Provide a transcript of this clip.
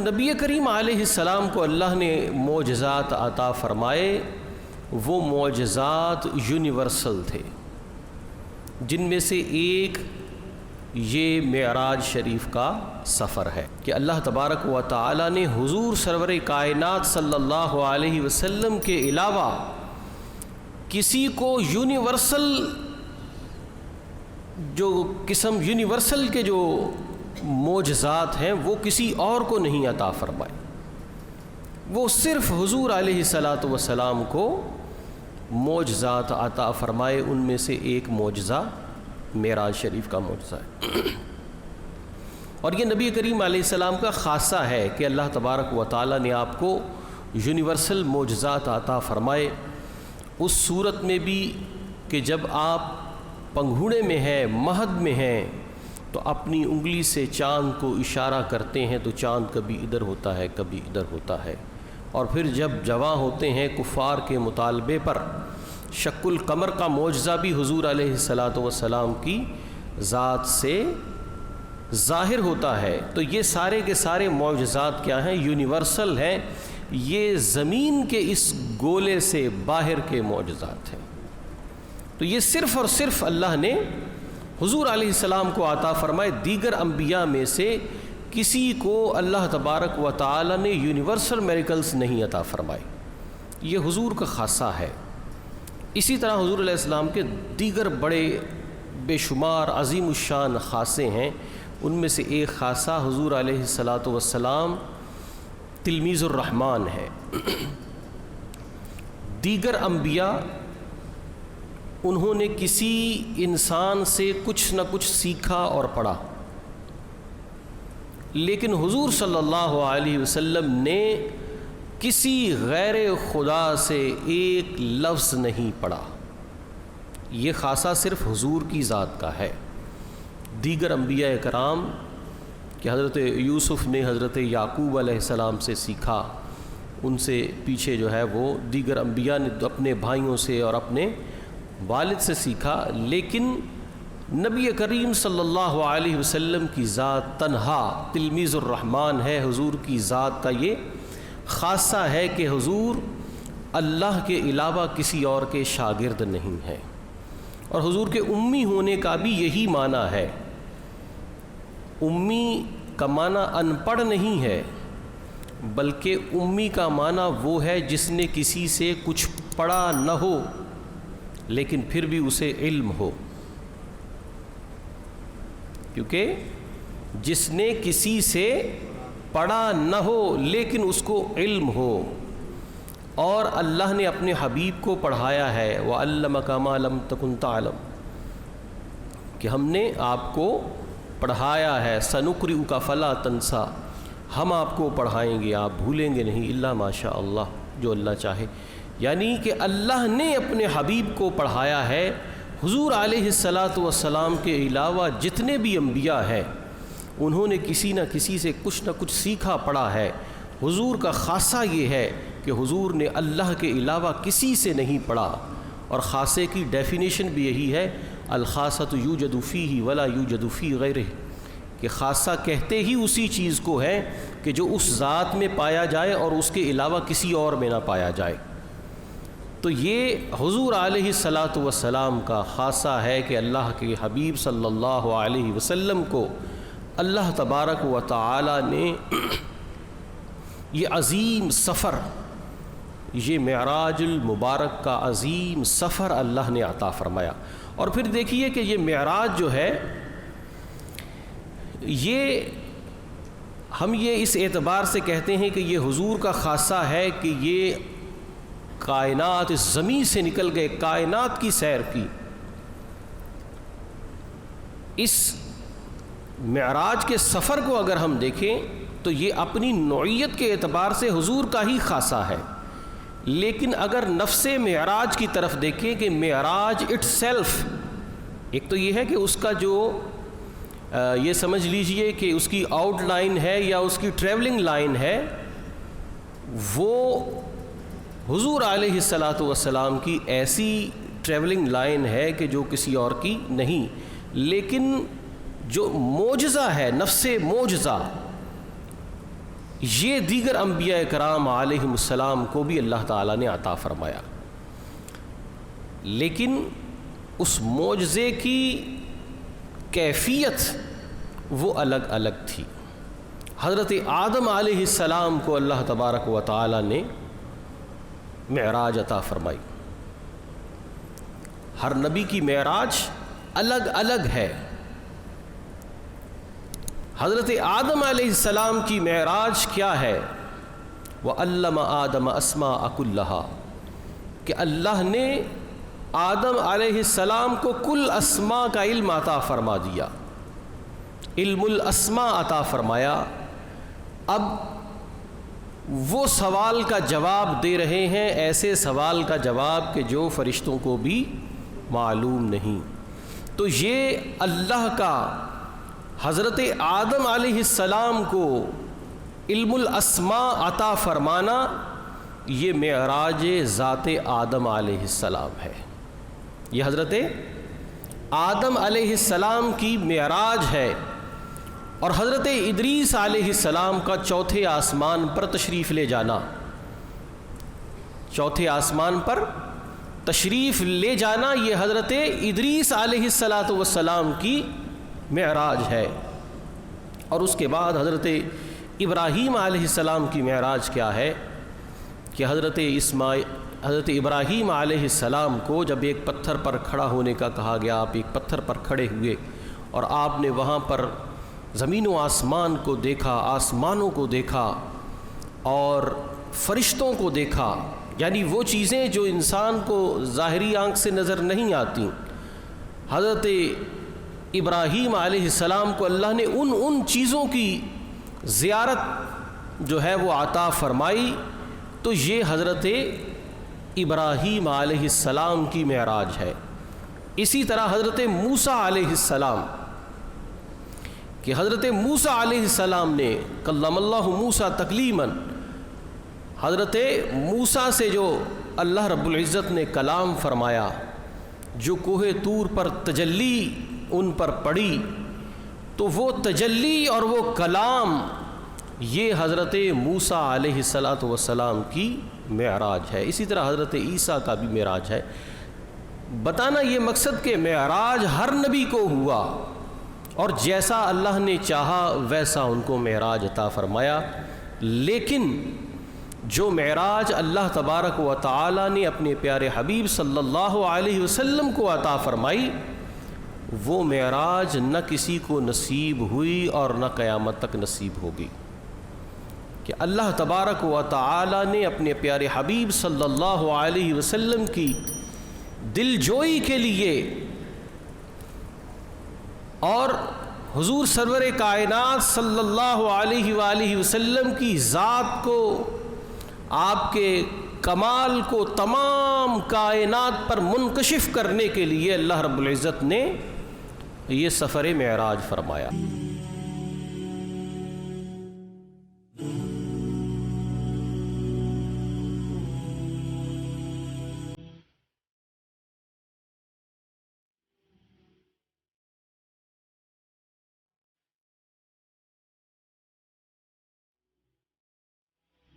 نبی کریم علیہ السلام کو اللہ نے معجزات عطا فرمائے، وہ معجزات یونیورسل تھے، جن میں سے ایک یہ معراج شریف کا سفر ہے کہ اللہ تبارک و تعالی نے حضور سرور کائنات صلی اللہ علیہ وسلم کے علاوہ کسی کو یونیورسل کے جو معجزات ہیں وہ کسی اور کو نہیں عطا فرمائے، وہ صرف حضور علیہ السلام کو معجزات عطا فرمائے۔ ان میں سے ایک معجزہ معراج شریف کا معجزہ ہے، اور یہ نبی کریم علیہ السلام کا خاصہ ہے کہ اللہ تبارک و تعالی نے آپ کو یونیورسل معجزات عطا فرمائے، اس صورت میں بھی کہ جب آپ پنگھوڑے میں ہیں، مہد میں ہیں، تو اپنی انگلی سے چاند کو اشارہ کرتے ہیں تو چاند کبھی ادھر ہوتا ہے کبھی ادھر ہوتا ہے، اور پھر جب جواں ہوتے ہیں کفار کے مطالبے پر، شق القمر کا معجزہ بھی حضور علیہ السلام کی ذات سے ظاہر ہوتا ہے۔ تو یہ سارے کے سارے معجزات کیا ہیں؟ یونیورسل ہیں، یہ زمین کے اس گولے سے باہر کے معجزات ہیں۔ تو یہ صرف اور صرف اللہ نے حضور علیہ السلام کو عطا فرمائے، دیگر انبیاء میں سے کسی کو اللہ تبارک و تعالی نے یونیورسل میریکلز نہیں عطا فرمائے، یہ حضور کا خاصہ ہے۔ اسی طرح حضور علیہ السلام کے دیگر بڑے بے شمار عظیم الشان خاصے ہیں، ان میں سے ایک خاصہ حضور علیہ السلام تلمیذ الرحمن ہے۔ دیگر انبیاء انہوں نے کسی انسان سے کچھ نہ کچھ سیکھا اور پڑھا، لیکن حضور صلی اللہ علیہ وسلم نے کسی غیر خدا سے ایک لفظ نہیں پڑھا، یہ خاصہ صرف حضور کی ذات کا ہے۔ دیگر انبیاء کرام کہ حضرت یوسف نے حضرت یعقوب علیہ السلام سے سیکھا، ان سے پیچھے جو ہے وہ دیگر انبیاء نے اپنے بھائیوں سے اور اپنے والد سے سیکھا، لیکن نبی کریم صلی اللہ علیہ وسلم کی ذات تنہا تلمیذ الرحمن ہے۔ حضور کی ذات کا یہ خاصہ ہے کہ حضور اللہ کے علاوہ کسی اور کے شاگرد نہیں ہیں، اور حضور کے امی ہونے کا بھی یہی معنی ہے۔ امی کا معنی ان پڑھ نہیں ہے، بلکہ امی کا معنی وہ ہے جس نے کسی سے کچھ پڑھا نہ ہو لیکن پھر بھی اسے علم ہو، کیونکہ جس نے کسی سے پڑھا نہ ہو لیکن اس کو علم ہو، اور اللہ نے اپنے حبیب کو پڑھایا ہے، وَعَلَّمَكَ مَا لَمْ تَكُنْ تَعْلَمْ، کہ ہم نے آپ کو پڑھایا ہے، سَنُقْرِئُكَ فَلَا تَنْسَى، ہم آپ کو پڑھائیں گے، آپ بھولیں گے نہیں، اِلَّا مَا شَاءَ اللَّهُ، جو اللہ چاہے۔ یعنی کہ اللہ نے اپنے حبیب کو پڑھایا ہے۔ حضور علیہ السلام کے علاوہ جتنے بھی انبیاء ہیں انہوں نے کسی نہ کسی سے کچھ نہ کچھ سیکھا پڑھا ہے۔ حضور کا خاصہ یہ ہے کہ حضور نے اللہ کے علاوہ کسی سے نہیں پڑھا، اور خاصے کی ڈیفینیشن بھی یہی ہے، الخاصۃ یوجد فیہ ولا یوجد فی غیرہ، کہ خاصہ کہتے ہی اسی چیز کو ہے کہ جو اس ذات میں پایا جائے اور اس کے علاوہ کسی اور میں نہ پایا جائے۔ تو یہ حضور علیہ السلام کا خاصہ ہے کہ اللہ کے حبیب صلی اللہ علیہ وسلم کو اللہ تبارک و تعالی نے یہ عظیم سفر، یہ معراج المبارک کا عظیم سفر اللہ نے عطا فرمایا۔ اور پھر دیکھیے کہ یہ معراج جو ہے، ہم یہ اس اعتبار سے کہتے ہیں کہ یہ حضور کا خاصہ ہے کہ یہ کائنات اس زمین سے نکل گئے، کائنات کی سیر کی۔ اس معراج کے سفر کو اگر ہم دیکھیں تو یہ اپنی نوعیت کے اعتبار سے حضور کا ہی خاصہ ہے، لیکن اگر نفس معراج کی طرف دیکھیں کہ معراج اٹ سیلف، ایک تو یہ ہے کہ اس کا جو یہ سمجھ لیجئے کہ اس کی آؤٹ لائن ہے یا اس کی ٹریولنگ لائن ہے، وہ حضور علیہ السلام کی ایسی ٹریولنگ لائن ہے کہ جو کسی اور کی نہیں، لیکن جو معجزہ ہے، نفس معجزہ، یہ دیگر انبیاء کرام علیہم السلام کو بھی اللہ تعالیٰ نے عطا فرمایا، لیکن اس معجزے کی کیفیت وہ الگ الگ تھی۔ حضرت آدم علیہ السلام کو اللہ تبارک و تعالیٰ نے معراج عطا فرمائی۔ ہر نبی کی معراج الگ الگ ہے۔ حضرت آدم علیہ السلام کی معراج کیا ہے؟ وَعَلَّمَ آدَمَ أَسْمَاءَ كُلَّهَا، کہ اللہ نے آدم علیہ السلام کو کل اسماء کا علم عطا فرما دیا، علم الاسماء عطا فرمایا۔ اب وہ سوال کا جواب دے رہے ہیں، ایسے سوال کا جواب کہ جو فرشتوں کو بھی معلوم نہیں۔ تو یہ اللہ کا حضرت آدم علیہ السلام کو علم الاسماء عطا فرمانا، یہ معراج ذات آدم علیہ السلام ہے۔ یہ حضرت آدم علیہ السلام کی معراج ہے۔ اور حضرت ادریس علیہ السلام کا چوتھے آسمان پر تشریف لے جانا، چوتھے آسمان پر تشریف لے جانا، یہ حضرت ادریس علیہ السلام کی معراج ہے۔ اور اس کے بعد حضرت ابراہیم علیہ السلام کی معراج کیا ہے کہ حضرت ابراہیم علیہ السلام کو جب ایک پتھر پر کھڑا ہونے کا کہا گیا، آپ ایک پتھر پر کھڑے ہوئے اور آپ نے وہاں پر زمین و آسمان کو دیکھا، آسمانوں کو دیکھا اور فرشتوں کو دیکھا، یعنی وہ چیزیں جو انسان کو ظاہری آنکھ سے نظر نہیں آتی۔ حضرت ابراہیم علیہ السلام کو اللہ نے ان چیزوں کی زیارت جو ہے وہ عطا فرمائی۔ تو یہ حضرت ابراہیم علیہ السلام کی معراج ہے۔ اسی طرح حضرت موسیٰ علیہ السلام، کہ حضرت موسیٰ علیہ السلام نے کلم اللہ موسیٰ تکلیماً، حضرت موسیٰ سے جو اللہ رب العزت نے کلام فرمایا، جو کوہ طور پر تجلی ان پر پڑی، تو وہ تجلی اور وہ کلام یہ حضرت موسیٰ علیہ السلام کی معراج ہے۔ اسی طرح حضرت عیسیٰ کا بھی معراج ہے۔ بتانا یہ مقصد کہ معراج ہر نبی کو ہوا، اور جیسا اللہ نے چاہا ویسا ان کو معراج عطا فرمایا۔ لیکن جو معراج اللہ تبارک و تعالی نے اپنے پیارے حبیب صلی اللہ علیہ وسلم کو عطا فرمائی، وہ معراج نہ کسی کو نصیب ہوئی اور نہ قیامت تک نصیب ہوگی۔ کہ اللہ تبارک و تعالی نے اپنے پیارے حبیب صلی اللہ علیہ وسلم کی دل جوئی کے لیے اور حضور سرور کائنات صلی اللہ علیہ وآلہ وسلم کی ذات کو، آپ کے کمال کو تمام کائنات پر منکشف کرنے کے لیے اللہ رب العزت نے یہ سفر معراج فرمایا۔